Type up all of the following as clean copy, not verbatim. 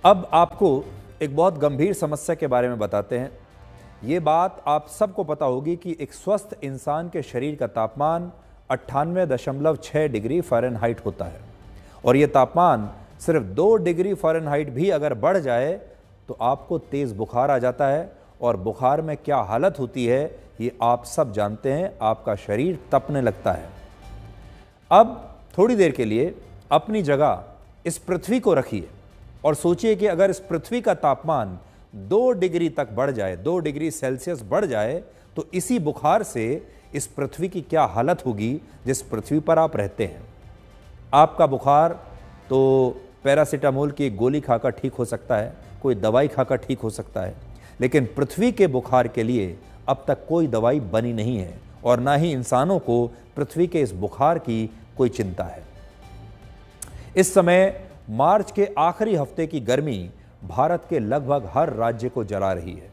अब आपको एक बहुत गंभीर समस्या के बारे में बताते हैं। ये बात आप सबको पता होगी कि एक स्वस्थ इंसान के शरीर का तापमान 98.6 डिग्री फ़ारेनहाइट होता है और ये तापमान सिर्फ 2 डिग्री फ़ारेनहाइट भी अगर बढ़ जाए तो आपको तेज़ बुखार आ जाता है और बुखार में क्या हालत होती है ये आप सब जानते हैं। आपका शरीर तपने लगता है। अब थोड़ी देर के लिए अपनी जगह इस पृथ्वी को रखिए और सोचिए कि अगर इस पृथ्वी का तापमान 2 डिग्री तक बढ़ जाए, 2 डिग्री सेल्सियस बढ़ जाए, तो इसी बुखार से इस पृथ्वी की क्या हालत होगी जिस पृथ्वी पर आप रहते हैं। आपका बुखार तो पैरासीटामोल की एक गोली खाकर ठीक हो सकता है, कोई दवाई खाकर ठीक हो सकता है, लेकिन पृथ्वी के बुखार के लिए अब तक कोई दवाई बनी नहीं है और ना ही इंसानों को पृथ्वी के इस बुखार की कोई चिंता है। इस समय मार्च के आखिरी हफ्ते की गर्मी भारत के लगभग हर राज्य को जला रही है।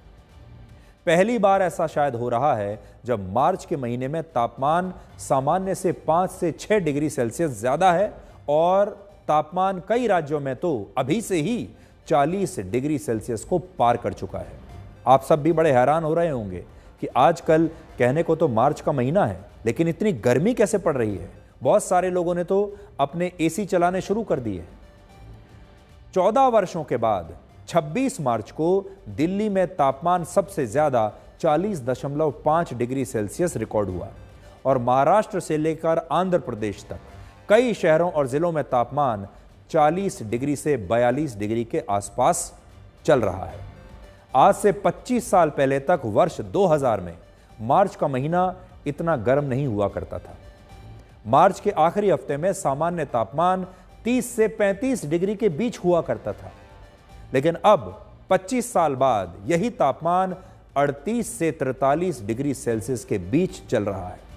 पहली बार ऐसा शायद हो रहा है जब मार्च के महीने में तापमान सामान्य से 5 से 6 डिग्री सेल्सियस ज्यादा है और तापमान कई राज्यों में तो अभी से ही 40 डिग्री सेल्सियस को पार कर चुका है। आप सब भी बड़े हैरान हो रहे होंगे कि आजकल कहने को तो मार्च का महीना है, लेकिन इतनी गर्मी कैसे पड़ रही है। बहुत सारे लोगों ने तो अपने एसी चलाने शुरू कर दिए। 14 वर्षों के बाद 26 मार्च को दिल्ली में तापमान सबसे ज्यादा 40.5 डिग्री सेल्सियस रिकॉर्ड हुआ और महाराष्ट्र से लेकर आंध्र प्रदेश तक कई शहरों और जिलों में तापमान 40 डिग्री से 42 डिग्री के आसपास चल रहा है। आज से 25 साल पहले तक वर्ष 2000 में मार्च का महीना इतना गर्म नहीं हुआ करता था। मार्च के आखिरी हफ्ते में सामान्य तापमान 30 से 35 डिग्री के बीच हुआ करता था, लेकिन अब 25 साल बाद यही तापमान 38 से 43 डिग्री सेल्सियस के बीच चल रहा है।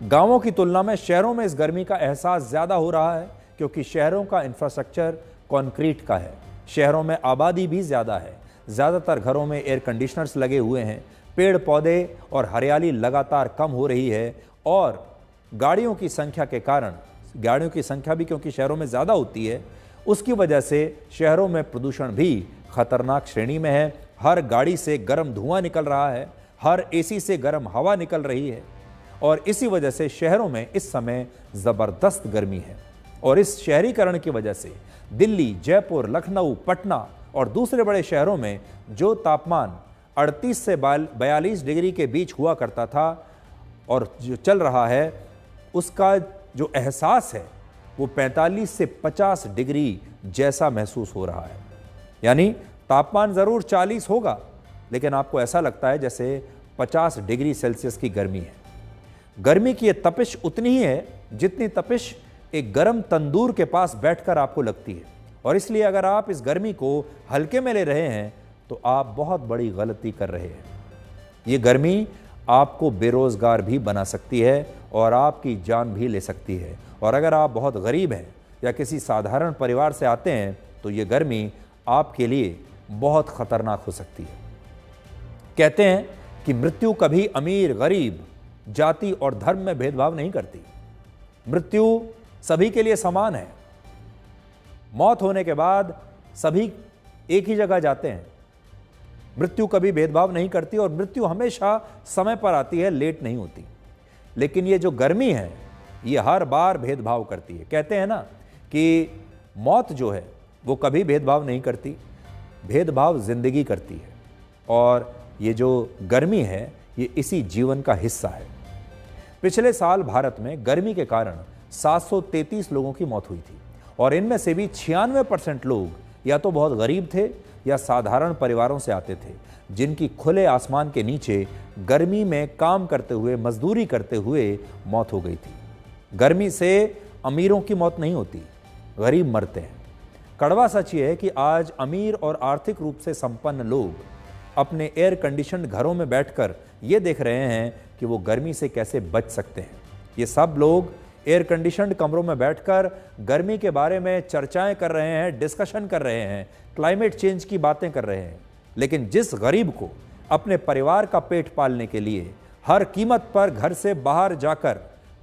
गांवों की तुलना में शहरों में इस गर्मी का एहसास ज्यादा हो रहा है क्योंकि शहरों का इंफ्रास्ट्रक्चर कंक्रीट का है। शहरों में आबादी भी ज्यादा है। ज्यादातर घरों में एयर कंडीशनर्स लगे हुए हैं। पेड़ पौधे और हरियाली लगातार कम हो रही है और गाड़ियों की संख्या के कारण, गाड़ियों की संख्या भी क्योंकि शहरों में ज़्यादा होती है, उसकी वजह से शहरों में प्रदूषण भी खतरनाक श्रेणी में है। हर गाड़ी से गर्म धुआं निकल रहा है, हर एसी से गर्म हवा निकल रही है और इसी वजह से शहरों में इस समय ज़बरदस्त गर्मी है। और इस शहरीकरण की वजह से दिल्ली, जयपुर, लखनऊ, पटना और दूसरे बड़े शहरों में जो तापमान 38 से 42 डिग्री के बीच हुआ करता था और जो चल रहा है, उसका जो एहसास है वो 45 से 50 डिग्री जैसा महसूस हो रहा है। यानी तापमान ज़रूर 40 होगा, लेकिन आपको ऐसा लगता है जैसे 50 डिग्री सेल्सियस की गर्मी है। गर्मी की ये तपिश उतनी ही है जितनी तपिश एक गर्म तंदूर के पास बैठकर आपको लगती है और इसलिए अगर आप इस गर्मी को हल्के में ले रहे हैं तो आप बहुत बड़ी गलती कर रहे हैं। ये गर्मी आपको बेरोजगार भी बना सकती है और आपकी जान भी ले सकती है। और अगर आप बहुत गरीब हैं या किसी साधारण परिवार से आते हैं तो ये गर्मी आपके लिए बहुत खतरनाक हो सकती है। कहते हैं कि मृत्यु कभी अमीर, गरीब, जाति और धर्म में भेदभाव नहीं करती। मृत्यु सभी के लिए समान है। मौत होने के बाद सभी एक ही जगह जाते हैं। मृत्यु कभी भेदभाव नहीं करती और मृत्यु हमेशा समय पर आती है, लेट नहीं होती। लेकिन ये जो गर्मी है ये हर बार भेदभाव करती है। कहते हैं ना कि मौत जो है वो कभी भेदभाव नहीं करती, भेदभाव जिंदगी करती है। और ये जो गर्मी है ये इसी जीवन का हिस्सा है। पिछले साल भारत में गर्मी के कारण 733 लोगों की मौत हुई थी और इनमें से भी 96% लोग या तो बहुत गरीब थे या साधारण परिवारों से आते थे, जिनकी खुले आसमान के नीचे गर्मी में काम करते हुए, मजदूरी करते हुए मौत हो गई थी। गर्मी से अमीरों की मौत नहीं होती, गरीब मरते हैं। कड़वा सच ये है कि आज अमीर और आर्थिक रूप से संपन्न लोग अपने एयर कंडीशन्ड घरों में बैठकर ये देख रहे हैं कि वो गर्मी से कैसे बच सकते हैं। ये सब लोग एयर कंडीशन्ड कमरों में बैठकर गर्मी के बारे में चर्चाएं कर रहे हैं, डिस्कशन कर रहे हैं, क्लाइमेट चेंज की बातें कर रहे हैं। लेकिन जिस गरीब को अपने परिवार का पेट पालने के लिए हर कीमत पर घर से बाहर जाकर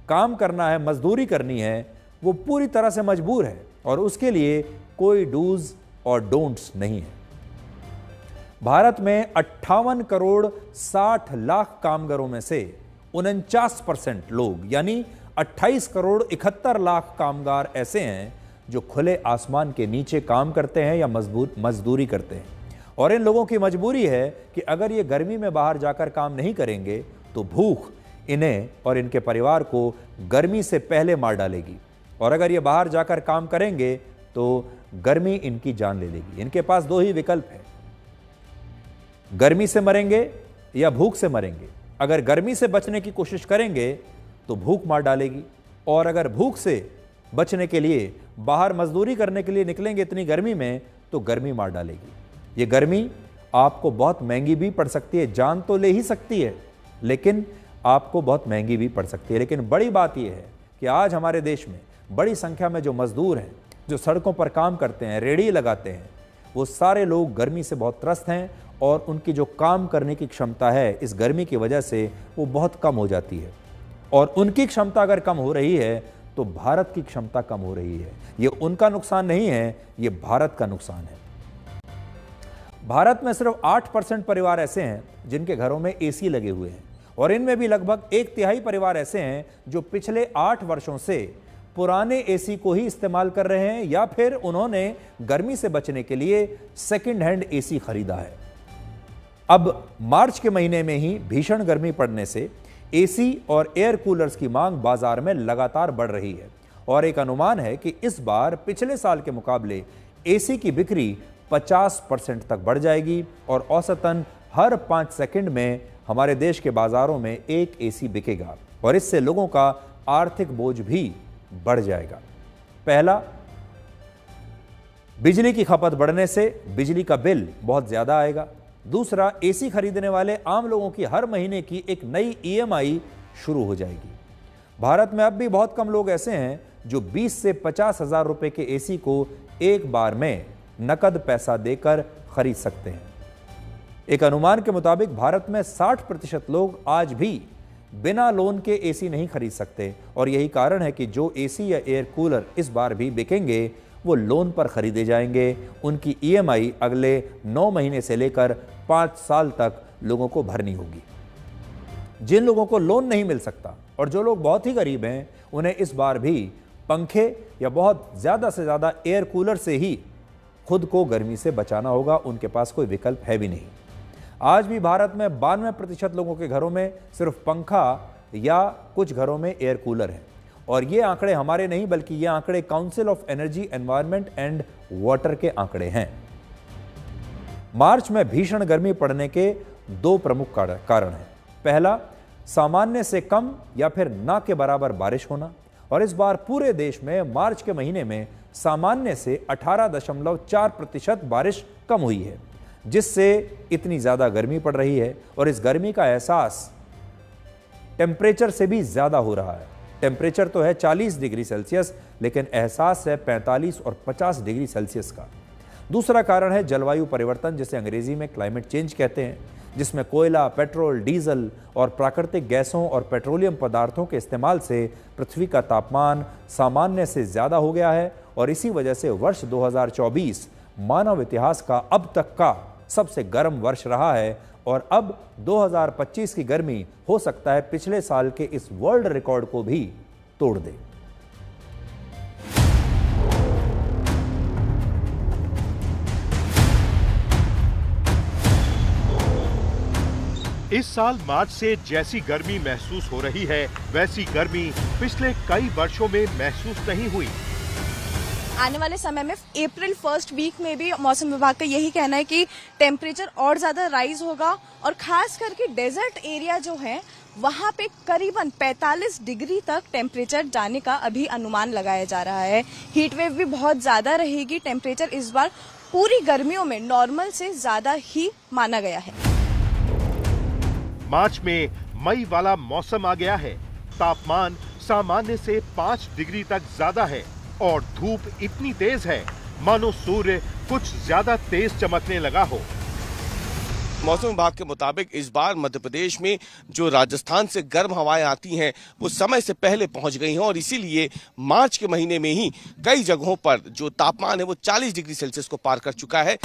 काम करना है, मजदूरी करनी है, वो पूरी तरह से मजबूर है और उसके लिए कोई डूज और डोंट्स नहीं है। भारत में 58 करोड़ 60 लाख कामगारों में से 49% लोग यानी 28 करोड़ 71 लाख कामगार ऐसे हैं जो खुले आसमान के नीचे काम करते हैं या मजदूरी करते हैं। और इन लोगों की मजबूरी है कि अगर ये गर्मी में बाहर जाकर काम नहीं करेंगे तो भूख इन्हें और इनके परिवार को गर्मी से पहले मार डालेगी, और अगर ये बाहर जाकर काम करेंगे तो गर्मी इनकी जान ले लेगी। इनके पास दो ही विकल्प है, गर्मी से मरेंगे या भूख से मरेंगे। अगर गर्मी से बचने की कोशिश करेंगे तो भूख मार डालेगी, और अगर भूख से बचने के लिए बाहर मजदूरी करने के लिए निकलेंगे इतनी गर्मी में तो गर्मी मार डालेगी। ये गर्मी आपको बहुत महंगी भी पड़ सकती है, जान तो ले ही सकती है लेकिन आपको बहुत महंगी भी पड़ सकती है। लेकिन बड़ी बात यह है कि आज हमारे देश में बड़ी संख्या में जो मजदूर हैं, जो सड़कों पर काम करते हैं, रेहड़ी लगाते हैं, वो सारे लोग गर्मी से बहुत त्रस्त हैं और उनकी जो काम करने की क्षमता है इस गर्मी की वजह से वो बहुत कम हो जाती है। और उनकी क्षमता अगर कम हो रही है तो भारत की क्षमता कम हो रही है। ये उनका नुकसान नहीं है, ये भारत का नुकसान है। भारत में सिर्फ 8% परिवार ऐसे हैं जिनके घरों में एसी लगे हुए हैं, और इनमें भी लगभग 1/3 परिवार ऐसे हैं जो पिछले 8 वर्षों से पुराने एसी को ही इस्तेमाल कर रहे हैं या फिर उन्होंने गर्मी से बचने के लिए सेकंड हैंड एसी खरीदा है। अब मार्च के महीने में ही भीषण गर्मी पड़ने से एसी और एयर कूलर्स की मांग बाजार में लगातार बढ़ रही है, और एक अनुमान है कि इस बार पिछले साल के मुकाबले एसी की बिक्री 50% तक बढ़ जाएगी, और औसतन हर 5 सेकंड में हमारे देश के बाजारों में एक एसी बिकेगा, और इससे लोगों का आर्थिक बोझ भी बढ़ जाएगा। पहला, बिजली की खपत बढ़ने से बिजली का बिल बहुत ज्यादा आएगा। दूसरा, एसी खरीदने वाले आम लोगों की हर महीने की एक नई ईएमआई शुरू हो जाएगी। भारत में अब भी बहुत कम लोग ऐसे हैं जो 20 से 50 हजार रुपए के एसी को एक बार में नकद पैसा देकर खरीद सकते हैं। एक अनुमान के मुताबिक भारत में 60% लोग आज भी बिना लोन के एसी नहीं खरीद सकते, और यही कारण है कि जो एसी या एयर कूलर इस बार भी बिकेंगे वो लोन पर खरीदे जाएंगे। उनकी ईएमआई अगले 9 महीने से लेकर 5 साल तक लोगों को भरनी होगी। जिन लोगों को लोन नहीं मिल सकता और जो लोग बहुत ही गरीब हैं, उन्हें इस बार भी पंखे या बहुत ज़्यादा से ज़्यादा एयर कूलर से ही खुद को गर्मी से बचाना होगा। उनके पास कोई विकल्प है भी नहीं। आज भी भारत में 92% लोगों के घरों में सिर्फ पंखा या कुछ घरों में एयर कूलर है, और ये आंकड़े हमारे नहीं बल्कि ये आंकड़े council of energy, environment and water के आंकड़े हैं। मार्च में भीषण गर्मी पड़ने के 2 प्रमुख कारण हैं। पहला, सामान्य से कम या फिर ना के बराबर बारिश होना, और इस बार पूरे देश में मार्च के महीने में सामान्य से 18.4% बारिश कम हुई है, जिससे इतनी ज्यादा गर्मी पड़ रही है। और इस गर्मी का एहसास टेम्परेचर से भी ज्यादा हो रहा है। टेम्परेचर तो है 40 डिग्री सेल्सियस, लेकिन एहसास है 45 और 50 डिग्री सेल्सियस का। दूसरा कारण है जलवायु परिवर्तन, जिसे अंग्रेजी में क्लाइमेट चेंज कहते हैं, जिसमें कोयला, पेट्रोल, डीजल और प्राकृतिक गैसों और पेट्रोलियम पदार्थों के इस्तेमाल से पृथ्वी का तापमान सामान्य से ज़्यादा हो गया है, और इसी वजह से वर्ष 2024 मानव इतिहास का अब तक का सबसे गर्म वर्ष रहा है। और अब 2025 की गर्मी हो सकता है पिछले साल के इस वर्ल्ड रिकॉर्ड को भी तोड़ दे। इस साल मार्च से जैसी गर्मी महसूस हो रही है, वैसी गर्मी पिछले कई वर्षों में महसूस नहीं हुई। आने वाले समय में अप्रैल 1st वीक में भी मौसम विभाग का यही कहना है कि टेम्परेचर और ज्यादा राइज होगा, और खास करके डेजर्ट एरिया जो है वहां पे करीबन 45 डिग्री तक टेम्परेचर जाने का अभी अनुमान लगाया जा रहा है। हीट वेव भी बहुत ज्यादा रहेगी। टेम्परेचर इस बार पूरी गर्मियों में नॉर्मल से ज्यादा ही माना गया है। मार्च में मई वाला मौसम आ गया है। तापमान सामान्य से 5 डिग्री तक ज्यादा है, और धूप इतनी तेज है मानो सूर्य कुछ ज्यादा तेज चमकने लगा हो। मौसम विभाग के मुताबिक इस बार मध्य प्रदेश में जो राजस्थान से गर्म हवाएं आती हैं वो समय से पहले पहुंच गई हैं और इसीलिए मार्च के महीने में ही कई जगहों पर जो तापमान है वो 40 डिग्री सेल्सियस को पार कर चुका है।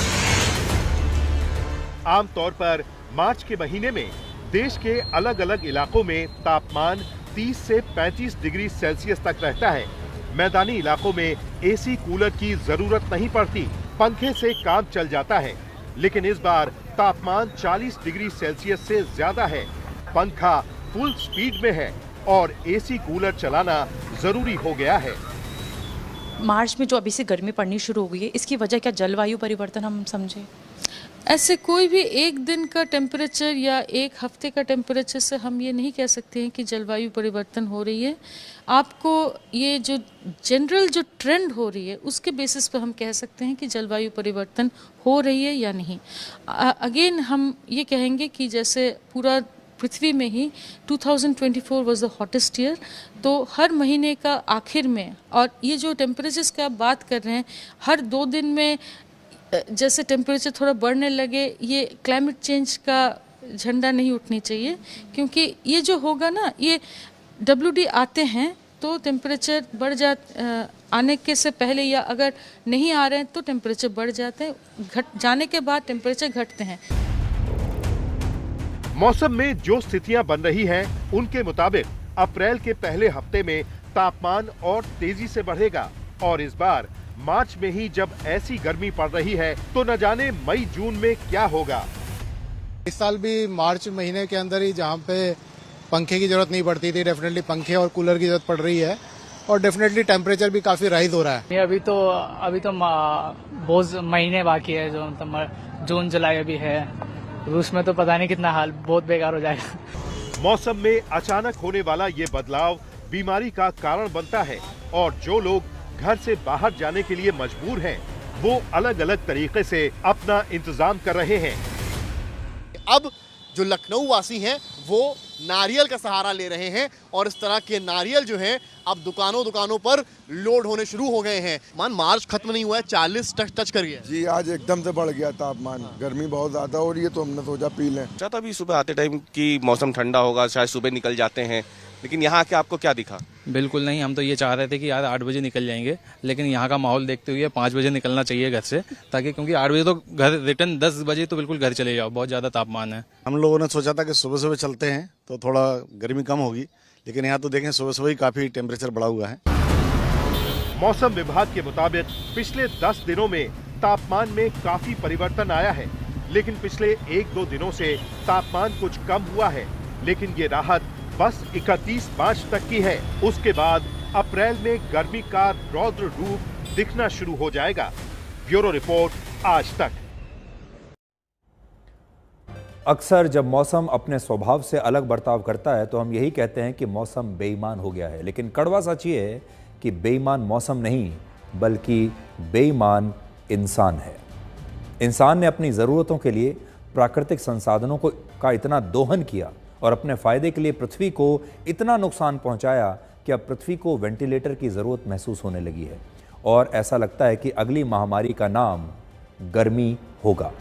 आमतौर पर मार्च के महीने में देश के अलग अलग इलाकों में तापमान 30 से 35 डिग्री सेल्सियस तक रहता है। मैदानी इलाकों में एसी कूलर की जरूरत नहीं पड़ती, पंखे से काम चल जाता है। लेकिन इस बार तापमान 40 डिग्री सेल्सियस से ज्यादा है। पंखा फुल स्पीड में है और एसी कूलर चलाना जरूरी हो गया है। मार्च में जो अभी से गर्मी पड़नी शुरू हो गई है, इसकी वजह क्या जलवायु परिवर्तन हम समझे? ऐसे कोई भी एक दिन का टेम्परेचर या एक हफ्ते का टेम्परेचर से हम ये नहीं कह सकते हैं कि जलवायु परिवर्तन हो रही है। आपको ये जो जनरल जो ट्रेंड हो रही है उसके बेसिस पर हम कह सकते हैं कि जलवायु परिवर्तन हो रही है या नहीं। अगेन हम ये कहेंगे कि जैसे पूरा पृथ्वी में ही 2024 वाज द हॉटेस्ट ईयर, तो हर महीने का आखिर में, और ये जो टेम्परेचर्स की आप बात कर रहे हैं, हर 2 दिन में जैसे टेम्परेचर थोड़ा बढ़ने लगे, ये क्लाइमेट चेंज का झंडा नहीं उठनी चाहिए, क्योंकि ये जो होगा ना, ये WD आते हैं तो टेम्परेचर बढ़ आने के से पहले या अगर नहीं आ रहे हैं तो टेम्परेचर बढ़ जाते हैं, घट जाने के बाद टेम्परेचर घटते हैं। मौसम में जो स्थितियां बन रही हैं, उनके मुताबिक अप्रैल के पहले हफ्ते में तापमान और तेजी से बढ़ेगा और इस बार मार्च में ही जब ऐसी गर्मी पड़ रही है तो न जाने मई जून में क्या होगा। इस साल भी मार्च महीने के अंदर ही जहाँ पे पंखे की जरूरत नहीं पड़ती थी, डेफिनेटली पंखे और कूलर की जरूरत पड़ रही है और डेफिनेटली टेम्परेचर भी काफी राइज हो रहा है। अभी तो बहुत महीने बाकी है, जो मतलब जून जुलाई अभी है। रूस में तो पता नहीं कितना हाल बहुत बेकार हो जाएगा। मौसम में अचानक होने वाला ये बदलाव बीमारी का कारण बनता है और जो लोग घर से बाहर जाने के लिए मजबूर हैं, वो अलग अलग तरीके से अपना इंतजाम कर रहे हैं। अब जो लखनऊ वासी हैं वो नारियल का सहारा ले रहे हैं और इस तरह के नारियल जो हैं अब दुकानों पर लोड होने शुरू हो गए हैं। मार्च खत्म नहीं हुआ है, 40 टच कर गया जी। आज एकदम से बढ़ गया तापमान, गर्मी बहुत ज्यादा हो रही है तो हमने सोचा पी लें। चाहता भी सुबह आते टाइम कि मौसम ठंडा होगा, शायद सुबह निकल जाते हैं, लेकिन यहाँ आके आपको क्या दिखा? बिल्कुल नहीं, हम तो ये चाह रहे थे कि यार 8 बजे निकल जाएंगे, लेकिन यहाँ का माहौल देखते हुए 5 बजे निकलना चाहिए घर से, ताकि क्योंकि 8 बजे तो घर रिटर्न 10 बजे तो बिल्कुल घर चले जाओ, बहुत ज़्यादा तापमान है। हम लोगों ने सोचा था कि सुबह सुबह चलते हैं तो थोड़ा गर्मी कम होगी, लेकिन यहाँ तो देखें सुबह सुबह ही काफ़ी टेम्परेचर बढ़ा हुआ है। मौसम विभाग के मुताबिक पिछले 10 दिनों में तापमान में काफी परिवर्तन आया है, लेकिन पिछले 1-2 दिनों से तापमान कुछ कम हुआ है। लेकिन ये राहत बस 31 मार्च तक की है। उसके बाद अप्रैल में गर्मी का रौद्र रूप दिखना शुरू हो जाएगा। ब्यूरो रिपोर्ट, आज तक। अक्सर जब मौसम अपने स्वभाव से अलग बर्ताव करता है तो हम यही कहते हैं कि मौसम बेईमान हो गया है, लेकिन कड़वा सच ये है कि बेईमान मौसम नहीं बल्कि बेईमान इंसान है। इंसान ने अपनी ज़रूरतों के लिए प्राकृतिक संसाधनों का इतना दोहन किया और अपने फायदे के लिए पृथ्वी को इतना नुकसान पहुंचाया कि अब पृथ्वी को वेंटिलेटर की ज़रूरत महसूस होने लगी है और ऐसा लगता है कि अगली महामारी का नाम गर्मी होगा।